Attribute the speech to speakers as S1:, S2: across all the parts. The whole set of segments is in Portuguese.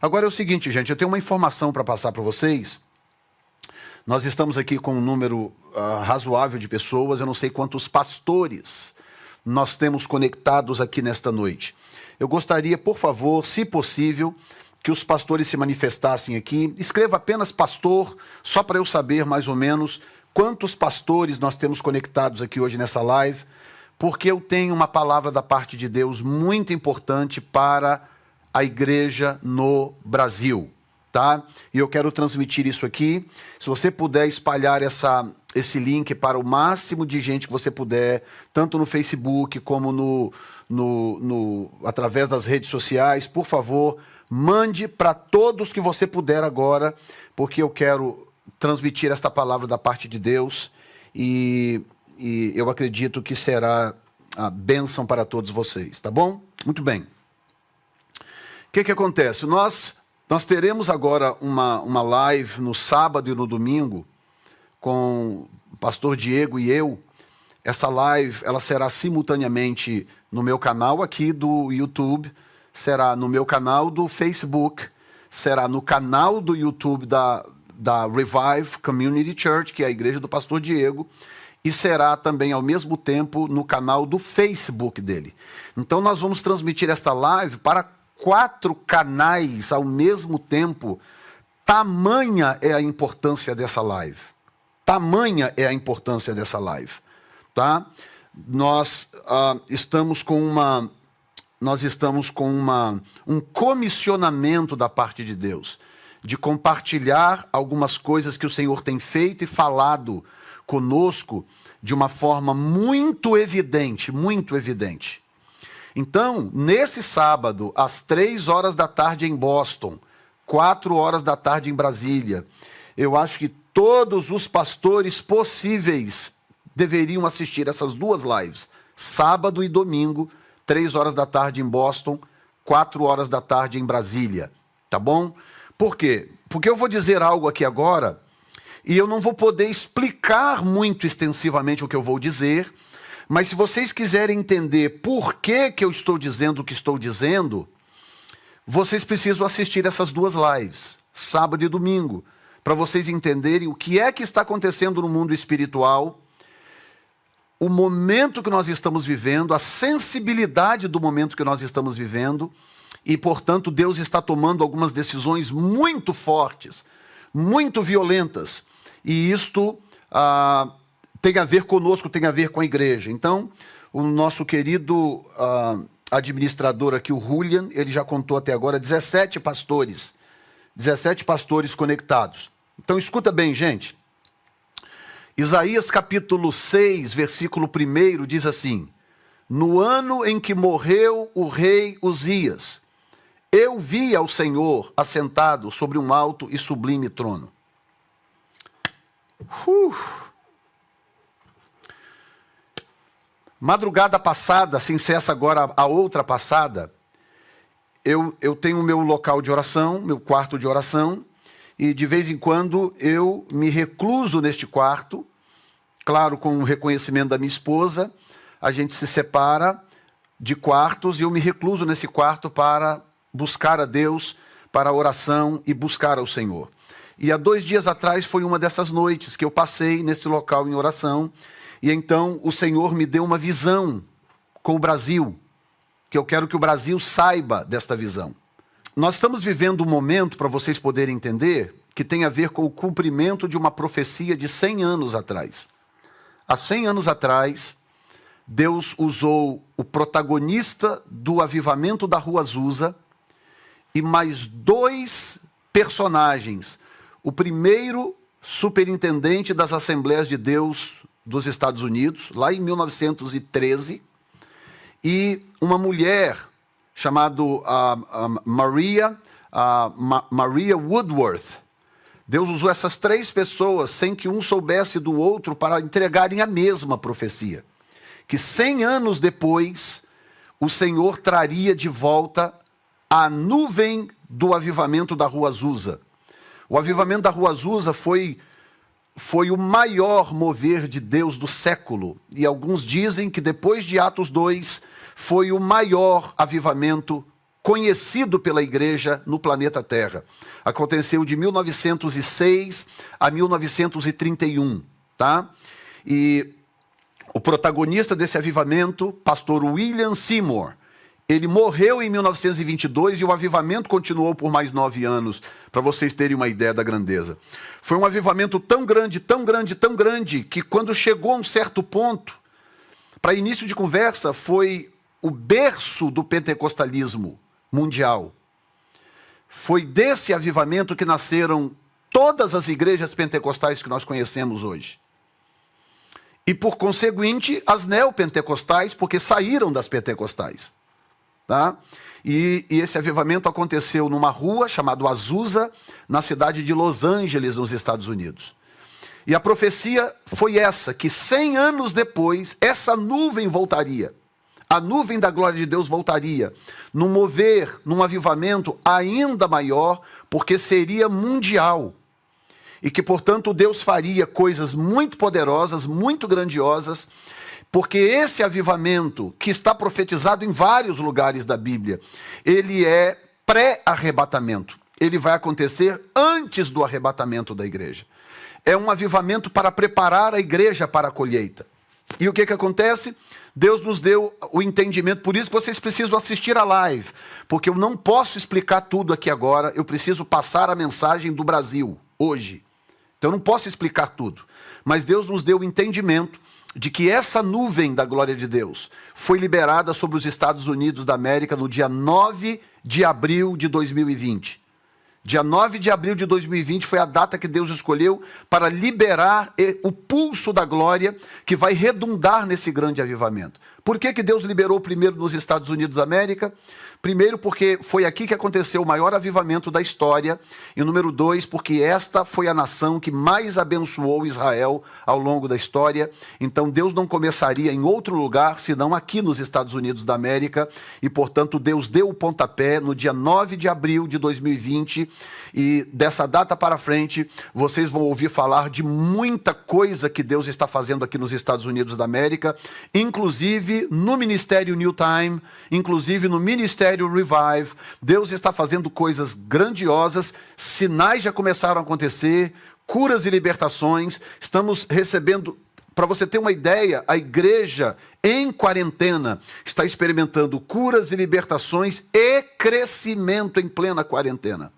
S1: Agora é o seguinte, gente, eu tenho uma informação para passar para vocês. Nós estamos aqui com um número razoável de pessoas, eu não sei quantos pastores nós temos conectados aqui nesta noite. Eu gostaria, por favor, se possível, que os pastores se manifestassem aqui. Escreva apenas pastor, só para eu saber mais ou menos quantos pastores nós temos conectados aqui hoje nessa live, porque eu tenho uma palavra da parte de Deus muito importante para a igreja no Brasil, tá? E eu quero transmitir isso aqui. Se você puder espalhar esse link para o máximo de gente que você puder, tanto no Facebook como através das redes sociais, por favor, mande para todos que você puder agora, porque eu quero transmitir esta palavra da parte de Deus e eu acredito que será a bênção para todos vocês, tá bom? Muito bem. O que acontece? Nós teremos agora uma live no sábado e no domingo com o pastor Diego e eu. Essa live ela será simultaneamente no meu canal aqui do YouTube, será no meu canal do Facebook, será no canal do YouTube da Revive Community Church, que é a igreja do pastor Diego, e será também ao mesmo tempo no canal do Facebook dele. Então nós vamos transmitir esta live para 4 canais ao mesmo tempo. Tamanha é a importância dessa live. Tamanha é a importância dessa live, tá? Nós estamos com um comissionamento da parte de Deus, de compartilhar algumas coisas que o Senhor tem feito e falado conosco de uma forma muito evidente, muito evidente. Então, nesse sábado, às 3 horas da tarde em Boston, 4 horas da tarde em Brasília, eu acho que todos os pastores possíveis deveriam assistir essas 2 lives, sábado e domingo, 3 horas da tarde em Boston, 4 horas da tarde em Brasília, tá bom? Por quê? Porque eu vou dizer algo aqui agora e eu não vou poder explicar muito extensivamente o que eu vou dizer, mas se vocês quiserem entender por que eu estou dizendo o que estou dizendo, vocês precisam assistir essas 2 lives, sábado e domingo, para vocês entenderem o que é que está acontecendo no mundo espiritual, o momento que nós estamos vivendo, a sensibilidade do momento que nós estamos vivendo, e, portanto, Deus está tomando algumas decisões muito fortes, muito violentas, e isto tem a ver conosco, tem a ver com a igreja. Então, o nosso querido administrador aqui, o Julian, ele já contou até agora 17 pastores conectados. Então, escuta bem, gente. Isaías capítulo 6, versículo 1 diz assim: no ano em que morreu o rei Uzias, eu vi ao Senhor assentado sobre um alto e sublime trono. Madrugada passada, sem cessa agora a outra passada, eu tenho o meu local de oração, meu quarto de oração, e de vez em quando eu me recluso neste quarto, claro, com o reconhecimento da minha esposa, a gente se separa de quartos e eu me recluso nesse quarto para buscar a Deus, para a oração e buscar ao Senhor. E há 2 dias atrás foi uma dessas noites que eu passei nesse local em oração, e então o Senhor me deu uma visão com o Brasil, que eu quero que o Brasil saiba desta visão. Nós estamos vivendo um momento, para vocês poderem entender, que tem a ver com o cumprimento de uma profecia de 100 anos atrás. Há 100 anos atrás, Deus usou o protagonista do avivamento da Rua Azusa e mais 2 personagens. O primeiro superintendente das Assembleias de Deus dos Estados Unidos, lá em 1913, e uma mulher chamada Maria Woodworth. Deus usou essas 3 pessoas sem que um soubesse do outro para entregarem a mesma profecia. Que 100 anos depois, o Senhor traria de volta a nuvem do avivamento da Rua Azusa. O avivamento da Rua Azusa foi o maior mover de Deus do século. E alguns dizem que depois de Atos 2, foi o maior avivamento conhecido pela igreja no planeta Terra. Aconteceu de 1906 a 1931, tá? E o protagonista desse avivamento, pastor William Seymour, ele morreu em 1922 e o avivamento continuou por mais 9 anos, para vocês terem uma ideia da grandeza. Foi um avivamento tão grande, tão grande, tão grande, que quando chegou a um certo ponto, para início de conversa, foi o berço do pentecostalismo mundial. Foi desse avivamento que nasceram todas as igrejas pentecostais que nós conhecemos hoje. E, por conseguinte, as neopentecostais, porque saíram das pentecostais. Tá? E esse avivamento aconteceu numa rua chamada Azusa, na cidade de Los Angeles, nos Estados Unidos. E a profecia foi essa, que 100 anos depois, essa nuvem voltaria. A nuvem da glória de Deus voltaria, num mover, num avivamento ainda maior, porque seria mundial. E que, portanto, Deus faria coisas muito poderosas, muito grandiosas, porque esse avivamento, que está profetizado em vários lugares da Bíblia, ele é pré-arrebatamento. Ele vai acontecer antes do arrebatamento da igreja. É um avivamento para preparar a igreja para a colheita. E o que acontece? Deus nos deu o entendimento, por isso vocês precisam assistir a live, porque eu não posso explicar tudo aqui agora, eu preciso passar a mensagem do Brasil, hoje. Então eu não posso explicar tudo, mas Deus nos deu o entendimento de que essa nuvem da glória de Deus foi liberada sobre os Estados Unidos da América no dia 9 de abril de 2020. Dia 9 de abril de 2020 foi a data que Deus escolheu para liberar o pulso da glória que vai redundar nesse grande avivamento. Por que Deus liberou primeiro nos Estados Unidos da América? Primeiro, porque foi aqui que aconteceu o maior avivamento da história. E número 2, porque esta foi a nação que mais abençoou Israel ao longo da história. Então Deus não começaria em outro lugar, senão aqui nos Estados Unidos da América. E, portanto, Deus deu o pontapé no dia 9 de abril de 2020. E dessa data para frente, vocês vão ouvir falar de muita coisa que Deus está fazendo aqui nos Estados Unidos da América, inclusive no Ministério New Time, inclusive no Ministério Revive. Deus está fazendo coisas grandiosas, sinais já começaram a acontecer, curas e libertações. Estamos recebendo, para você ter uma ideia, a igreja em quarentena está experimentando curas e libertações e crescimento em plena quarentena.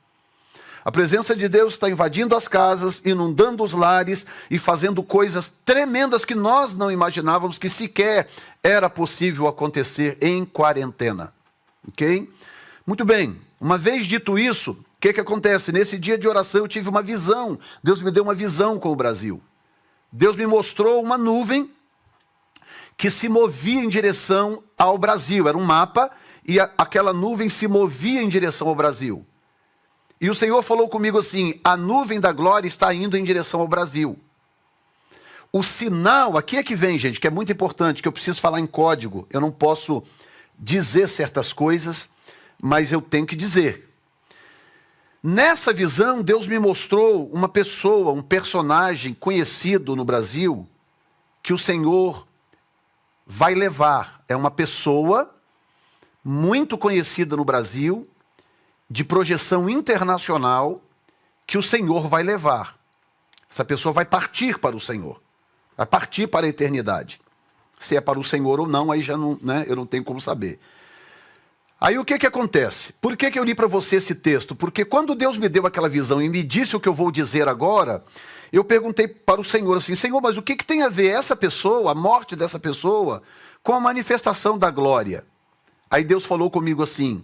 S1: A presença de Deus está invadindo as casas, inundando os lares e fazendo coisas tremendas que nós não imaginávamos que sequer era possível acontecer em quarentena. Ok? Muito bem. Uma vez dito isso, o que acontece? Nesse dia de oração eu tive uma visão. Deus me deu uma visão com o Brasil. Deus me mostrou uma nuvem que se movia em direção ao Brasil. Era um mapa e aquela nuvem se movia em direção ao Brasil. E o Senhor falou comigo assim: a nuvem da glória está indo em direção ao Brasil. O sinal, aqui é que vem, gente, que é muito importante, que eu preciso falar em código. Eu não posso dizer certas coisas, mas eu tenho que dizer. Nessa visão, Deus me mostrou uma pessoa, um personagem conhecido no Brasil, que o Senhor vai levar. É uma pessoa muito conhecida no Brasil, de projeção internacional, que o Senhor vai levar. Essa pessoa vai partir para o Senhor, vai partir para a eternidade. Se é para o Senhor ou não, aí já não, né, eu não tenho como saber. Aí o que acontece? Por que eu li para você esse texto? Porque quando Deus me deu aquela visão e me disse o que eu vou dizer agora, eu perguntei para o Senhor assim: Senhor, mas o que tem a ver essa pessoa, a morte dessa pessoa, com a manifestação da glória? Aí Deus falou comigo assim: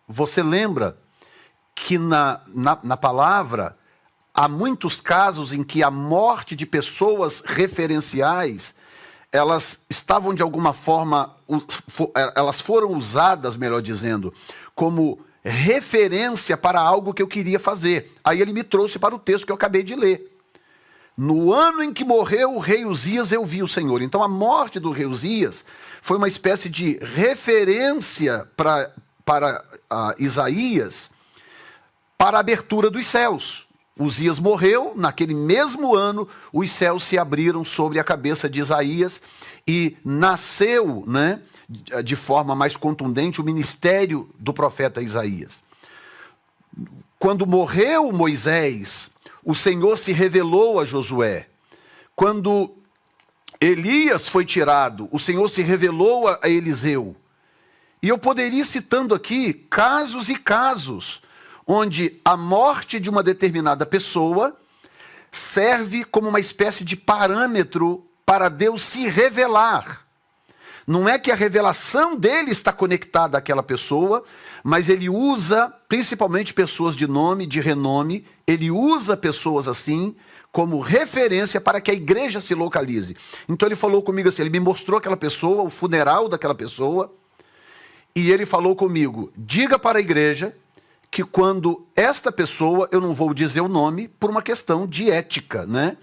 S1: você lembra que na palavra há muitos casos em que a morte de pessoas referenciais, elas estavam de alguma forma, elas foram usadas, melhor dizendo, como referência para algo que eu queria fazer. Aí ele me trouxe para o texto que eu acabei de ler. No ano em que morreu o rei Uzias, eu vi o Senhor. Então a morte do rei Uzias foi uma espécie de referência para Isaías, para a abertura dos céus. Uzias morreu, naquele mesmo ano, os céus se abriram sobre a cabeça de Isaías e nasceu, né, de forma mais contundente o ministério do profeta Isaías. Quando morreu Moisés, o Senhor se revelou a Josué. Quando Elias foi tirado, o Senhor se revelou a Eliseu. E eu poderia ir citando aqui casos e casos, onde a morte de uma determinada pessoa serve como uma espécie de parâmetro para Deus se revelar. Não é que a revelação dele está conectada àquela pessoa, mas ele usa principalmente pessoas de nome, de renome, ele usa pessoas assim como referência para que a igreja se localize. Então ele falou comigo assim, ele me mostrou aquela pessoa, o funeral daquela pessoa, e ele falou comigo, diga para a igreja que quando esta pessoa, eu não vou dizer o nome por uma questão de ética, né?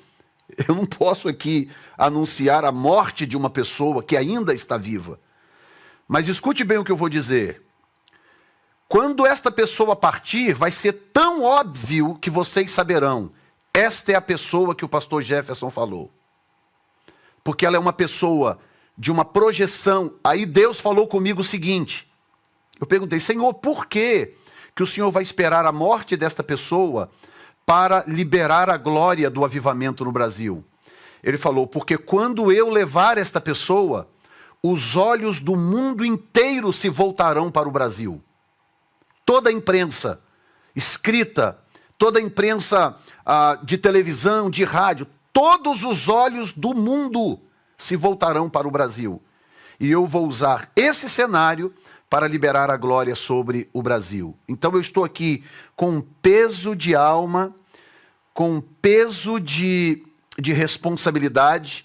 S1: Eu não posso aqui anunciar a morte de uma pessoa que ainda está viva. Mas escute bem o que eu vou dizer. Quando esta pessoa partir, vai ser tão óbvio que vocês saberão. Esta é a pessoa que o pastor Jefferson falou. Porque ela é uma pessoa de uma projeção. Aí Deus falou comigo o seguinte. Eu perguntei, Senhor, por que o Senhor vai esperar a morte desta pessoa para liberar a glória do avivamento no Brasil? Ele falou, porque quando eu levar esta pessoa, os olhos do mundo inteiro se voltarão para o Brasil. Toda a imprensa escrita, toda a imprensa de televisão, de rádio, todos os olhos do mundo se voltarão para o Brasil. E eu vou usar esse cenário para liberar a glória sobre o Brasil. Então eu estou aqui com um peso de alma, com um peso de responsabilidade,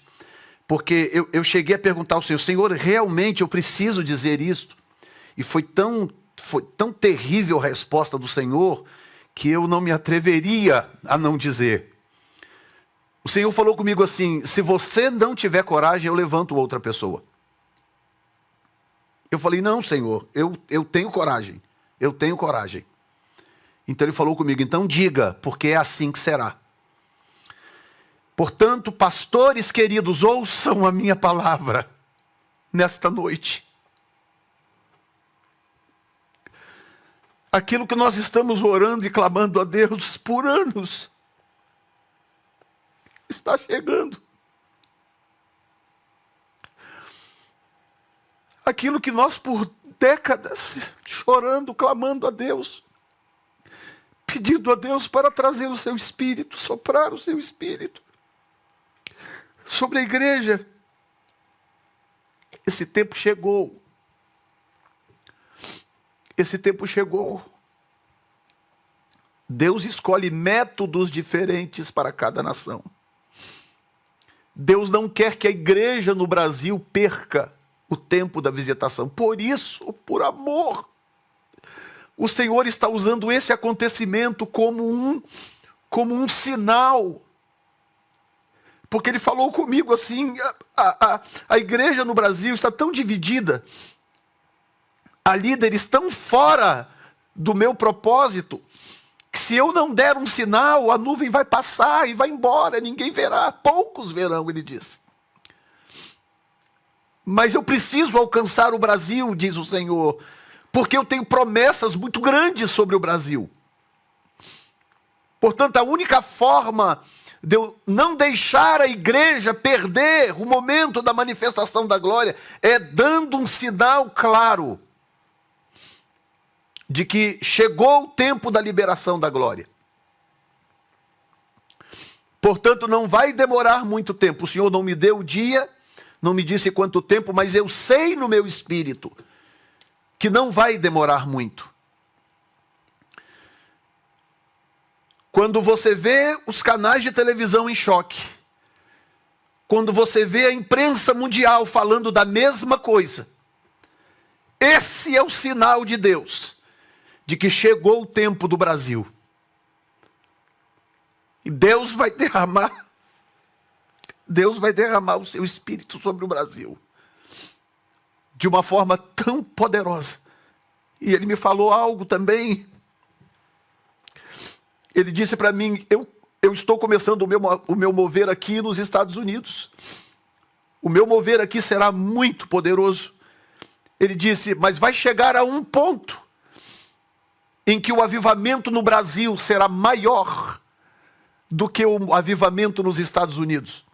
S1: porque eu cheguei a perguntar ao Senhor, Senhor, realmente eu preciso dizer isto? E foi tão terrível a resposta do Senhor, que eu não me atreveria a não dizer. O Senhor falou comigo assim, se você não tiver coragem, eu levanto outra pessoa. Eu falei, não, Senhor, eu tenho coragem, eu tenho coragem. Então ele falou comigo, então diga, porque é assim que será. Portanto, pastores queridos, ouçam a minha palavra nesta noite. Aquilo que nós estamos orando e clamando a Deus por anos, está chegando. Aquilo que nós por décadas, chorando, clamando a Deus, pedindo a Deus para trazer o seu Espírito, soprar o seu Espírito sobre a igreja. Esse tempo chegou. Esse tempo chegou. Deus escolhe métodos diferentes para cada nação. Deus não quer que a igreja no Brasil perca o tempo da visitação. Por isso, por amor, o Senhor está usando esse acontecimento como um sinal. Porque Ele falou comigo assim, a igreja no Brasil está tão dividida, há líderes tão fora do meu propósito, que se eu não der um sinal, a nuvem vai passar e vai embora, ninguém verá, poucos verão, ele diz. Mas eu preciso alcançar o Brasil, diz o Senhor, porque eu tenho promessas muito grandes sobre o Brasil. Portanto, a única forma de eu não deixar a igreja perder o momento da manifestação da glória é dando um sinal claro de que chegou o tempo da liberação da glória. Portanto, não vai demorar muito tempo. O Senhor não me deu o dia, não me disse quanto tempo, mas eu sei no meu espírito que não vai demorar muito. Quando você vê os canais de televisão em choque, quando você vê a imprensa mundial falando da mesma coisa, esse é o sinal de Deus, de que chegou o tempo do Brasil. E Deus vai derramar o seu Espírito sobre o Brasil, de uma forma tão poderosa. E Ele me falou algo também. Ele disse para mim, eu estou começando o meu mover aqui nos Estados Unidos. O meu mover aqui será muito poderoso. Ele disse, mas vai chegar a um ponto em que o avivamento no Brasil será maior do que o avivamento nos Estados Unidos.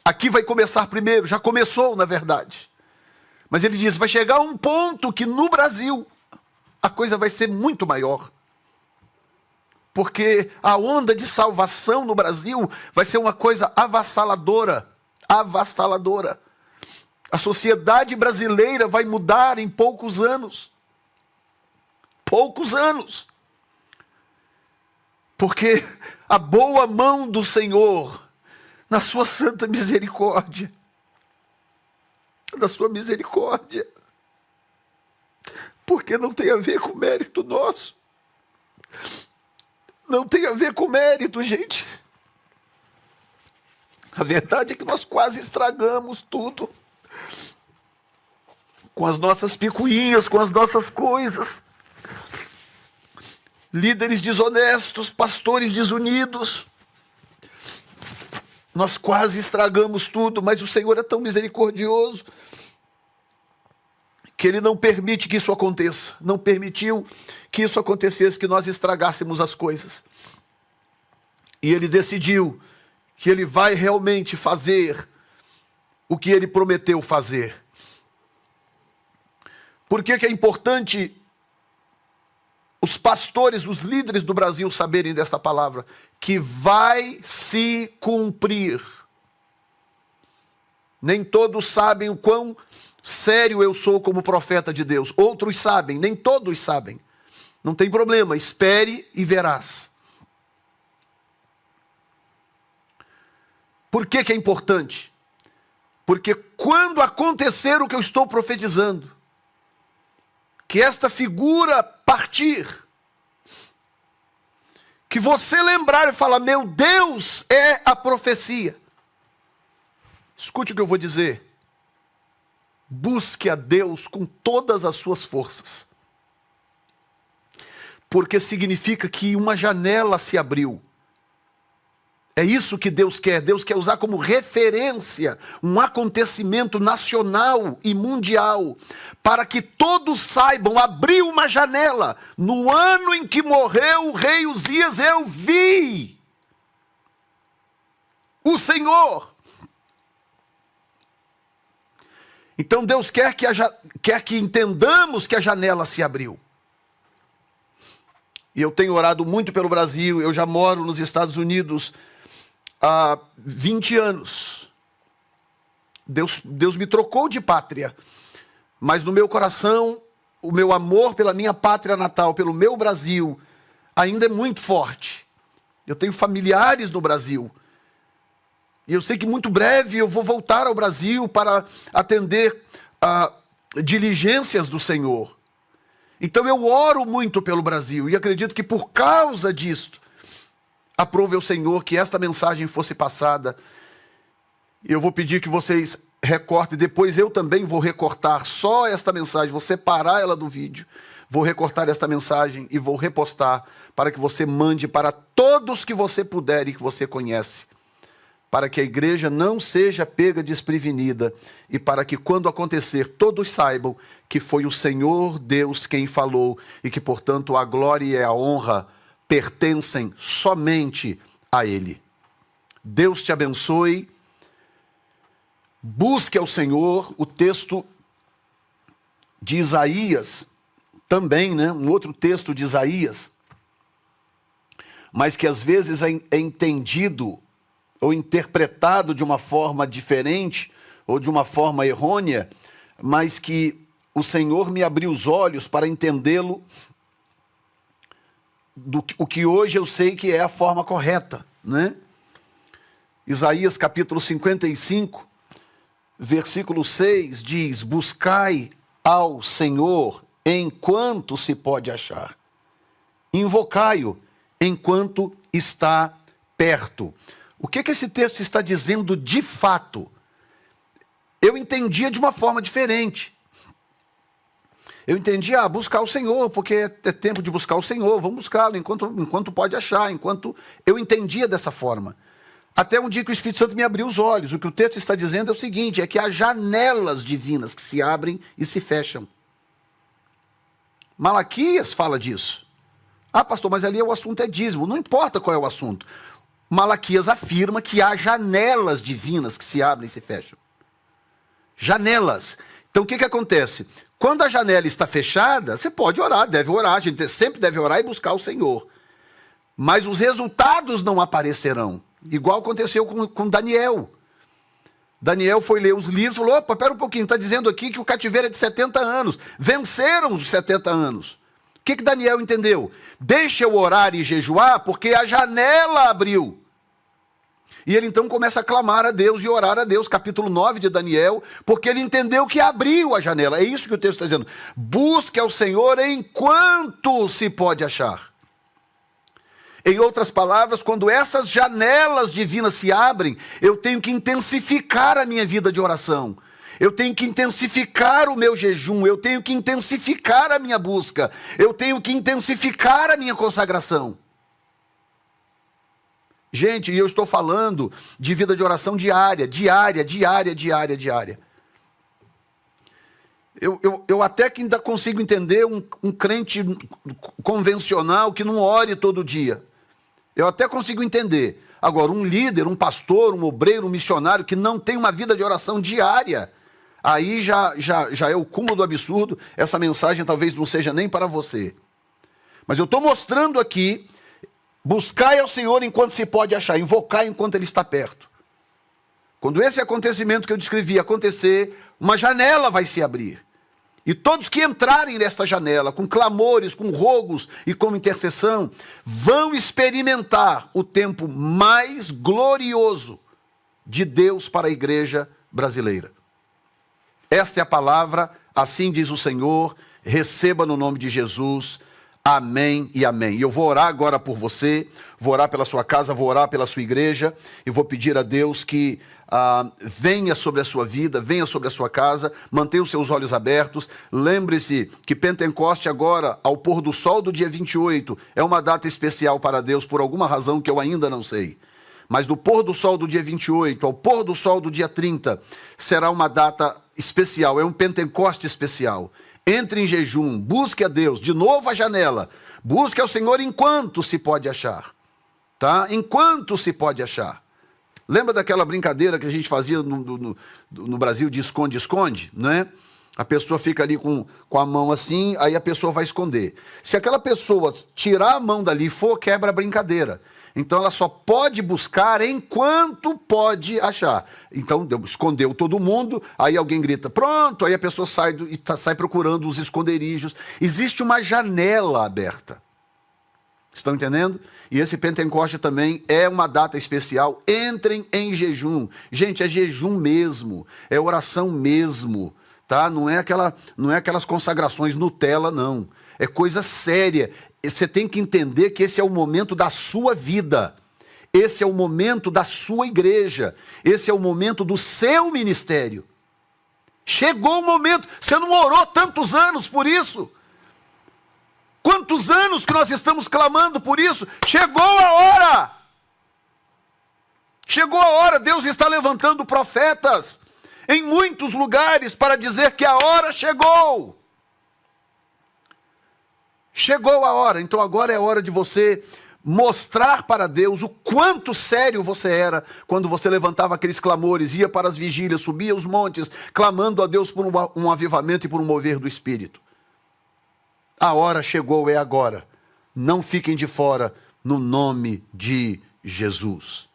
S1: Aqui vai começar primeiro, já começou na verdade. Mas ele diz, vai chegar a um ponto que no Brasil a coisa vai ser muito maior. Porque a onda de salvação no Brasil vai ser uma coisa avassaladora. Avassaladora. A sociedade brasileira vai mudar em poucos anos. Poucos anos. Porque a boa mão do Senhor, na sua santa misericórdia, na sua misericórdia, porque não tem a ver com mérito nosso. Não tem a ver com mérito, gente. A verdade é que nós quase estragamos tudo. Com as nossas picuinhas, com as nossas coisas. Líderes desonestos, pastores desunidos. Nós quase estragamos tudo, mas o Senhor é tão misericordioso que Ele não permite que isso aconteça. Não permitiu que isso acontecesse, que nós estragássemos as coisas. E Ele decidiu que Ele vai realmente fazer o que Ele prometeu fazer. Por que é importante os pastores, os líderes do Brasil saberem desta palavra? Que vai se cumprir. Nem todos sabem o quão sério eu sou como profeta de Deus. Outros sabem, nem todos sabem. Não tem problema, espere e verás. Por que é importante? Porque quando acontecer o que eu estou profetizando, que esta figura partir, que você lembrar e falar, meu Deus é a profecia. Escute o que eu vou dizer. Busque a Deus com todas as suas forças. Porque significa que uma janela se abriu. É isso que Deus quer. Deus quer usar como referência um acontecimento nacional e mundial, para que todos saibam, abriu uma janela. No ano em que morreu o rei Uzias, eu vi o Senhor. Então Deus quer que entendamos que a janela se abriu. E eu tenho orado muito pelo Brasil. Eu já moro nos Estados Unidos há 20 anos. Deus me trocou de pátria. Mas no meu coração, o meu amor pela minha pátria natal, pelo meu Brasil, ainda é muito forte. Eu tenho familiares no Brasil. E eu sei que muito breve eu vou voltar ao Brasil para atender a diligências do Senhor. Então eu oro muito pelo Brasil e acredito que por causa disto, aprove o Senhor que esta mensagem fosse passada. Eu vou pedir que vocês recortem, depois eu também vou recortar só esta mensagem, vou separar ela do vídeo, vou recortar esta mensagem e vou repostar para que você mande para todos que você puder e que você conhece, para que a igreja não seja pega desprevenida e para que quando acontecer todos saibam que foi o Senhor Deus quem falou e que, portanto, a glória e a honra pertencem somente a Ele. Deus te abençoe. Busque ao Senhor. O texto de Isaías, também, né? Um outro texto de Isaías, mas que às vezes é entendido ou interpretado de uma forma diferente, ou de uma forma errônea, mas que o Senhor me abriu os olhos para entendê-lo, o que hoje eu sei que é a forma correta, né? Isaías capítulo 55, versículo 6, diz, buscai ao Senhor enquanto se pode achar, invocai-o enquanto está perto. O que esse texto está dizendo de fato? Eu entendia de uma forma diferente. Eu entendi, buscar o Senhor, porque é tempo de buscar o Senhor, vamos buscá-lo enquanto pode achar, enquanto eu entendia dessa forma. Até um dia que o Espírito Santo me abriu os olhos. O que o texto está dizendo é o seguinte, é que há janelas divinas que se abrem e se fecham. Malaquias fala disso. Pastor, mas ali o assunto é dízimo. Não importa qual é o assunto. Malaquias afirma que há janelas divinas que se abrem e se fecham. Janelas. Então o que acontece? Quando a janela está fechada, você pode orar, deve orar. A gente sempre deve orar e buscar o Senhor. Mas os resultados não aparecerão. Igual aconteceu com Daniel. Daniel foi ler os livros e falou, pera um pouquinho, está dizendo aqui que o cativeiro é de 70 anos. Venceram os 70 anos. O que Daniel entendeu? Deixa eu orar e jejuar, porque a janela abriu. E ele então começa a clamar a Deus e orar a Deus, capítulo 9 de Daniel, porque ele entendeu que abriu a janela. É isso que o texto está dizendo. Busque ao Senhor enquanto se pode achar. Em outras palavras, quando essas janelas divinas se abrem, eu tenho que intensificar a minha vida de oração. Eu tenho que intensificar o meu jejum, eu tenho que intensificar a minha busca, eu tenho que intensificar a minha consagração. Gente, e eu estou falando de vida de oração diária. Eu até que ainda consigo entender um crente convencional que não ore todo dia. Eu até consigo entender. Agora, um líder, um pastor, um obreiro, um missionário que não tem uma vida de oração diária, aí já é o cúmulo do absurdo. Essa mensagem talvez não seja nem para você. Mas eu estou mostrando aqui, buscai ao Senhor enquanto se pode achar, invocar enquanto Ele está perto. Quando esse acontecimento que eu descrevi acontecer, uma janela vai se abrir. E todos que entrarem nesta janela, com clamores, com rogos e com intercessão, vão experimentar o tempo mais glorioso de Deus para a igreja brasileira. Esta é a palavra, assim diz o Senhor, receba no nome de Jesus, amém e amém. E eu vou orar agora por você, vou orar pela sua casa, vou orar pela sua igreja, e vou pedir a Deus que venha sobre a sua vida, venha sobre a sua casa, mantenha os seus olhos abertos. Lembre-se que Pentecoste agora, ao pôr do sol do dia 28, é uma data especial para Deus, por alguma razão que eu ainda não sei. Mas do pôr do sol do dia 28 ao pôr do sol do dia 30, será uma data especial, é um Pentecoste especial. Entre em jejum, busque a Deus, de novo a janela, busque ao Senhor enquanto se pode achar, tá? Enquanto se pode achar. Lembra daquela brincadeira que a gente fazia no Brasil de esconde-esconde, né? A pessoa fica ali com a mão assim, aí a pessoa vai esconder. Se aquela pessoa tirar a mão dali e for, quebra a brincadeira. Então ela só pode buscar enquanto pode achar. Então escondeu todo mundo, aí alguém grita, pronto, aí a pessoa sai procurando os esconderijos. Existe uma janela aberta. Estão entendendo? E esse Pentecoste também é uma data especial. Entrem em jejum. Gente, é jejum mesmo. É oração mesmo. Tá? Não é aquelas consagrações Nutella, não. É coisa séria. Você tem que entender que esse é o momento da sua vida. Esse é o momento da sua igreja. Esse é o momento do seu ministério. Chegou o momento. Você não orou tantos anos por isso? Quantos anos que nós estamos clamando por isso? Chegou a hora! Chegou a hora, Deus está levantando profetas em muitos lugares para dizer que a hora chegou. Chegou a hora, então agora é hora de você mostrar para Deus o quanto sério você era quando você levantava aqueles clamores, ia para as vigílias, subia os montes, clamando a Deus por um avivamento e por um mover do Espírito. A hora chegou, é agora. Não fiquem de fora, no nome de Jesus.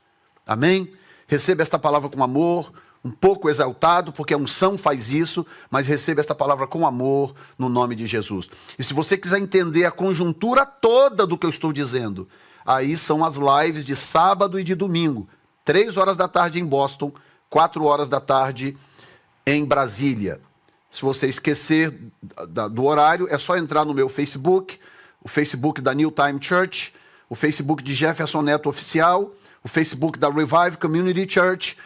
S1: Amém? Receba esta palavra com amor, um pouco exaltado, porque a unção faz isso, mas receba esta palavra com amor, no nome de Jesus. E se você quiser entender a conjuntura toda do que eu estou dizendo, aí são as lives de sábado e de domingo. 3 horas da tarde em Boston, 4 horas da tarde em Brasília. Se você esquecer do horário, é só entrar no meu Facebook, o Facebook da New Time Church, o Facebook de Jefferson Neto Oficial, o Facebook da Revive Community Church,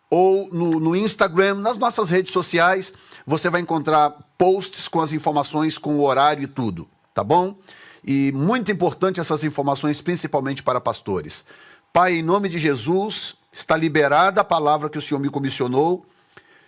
S1: ou no Instagram, nas nossas redes sociais. você vai encontrar posts com as informações, com o horário e tudo, tá bom? E muito importante essas informações, principalmente para pastores. Pai, em nome de Jesus, está liberada a palavra que o Senhor me comissionou,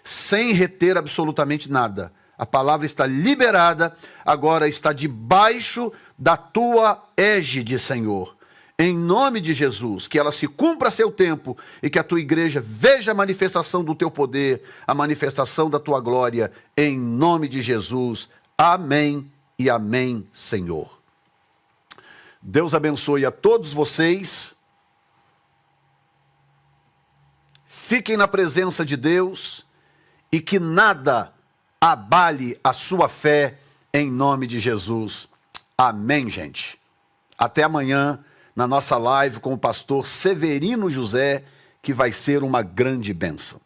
S1: sem reter absolutamente nada. A palavra está liberada, agora está debaixo da tua égide, Senhor. Em nome de Jesus, que ela se cumpra a seu tempo e que a tua igreja veja a manifestação do teu poder, a manifestação da tua glória, em nome de Jesus. Amém e amém, Senhor. Deus abençoe a todos vocês. Fiquem na presença de Deus e que nada abale a sua fé em nome de Jesus. Amém, gente. Até amanhã na nossa live com o pastor Severino José, que vai ser uma grande bênção.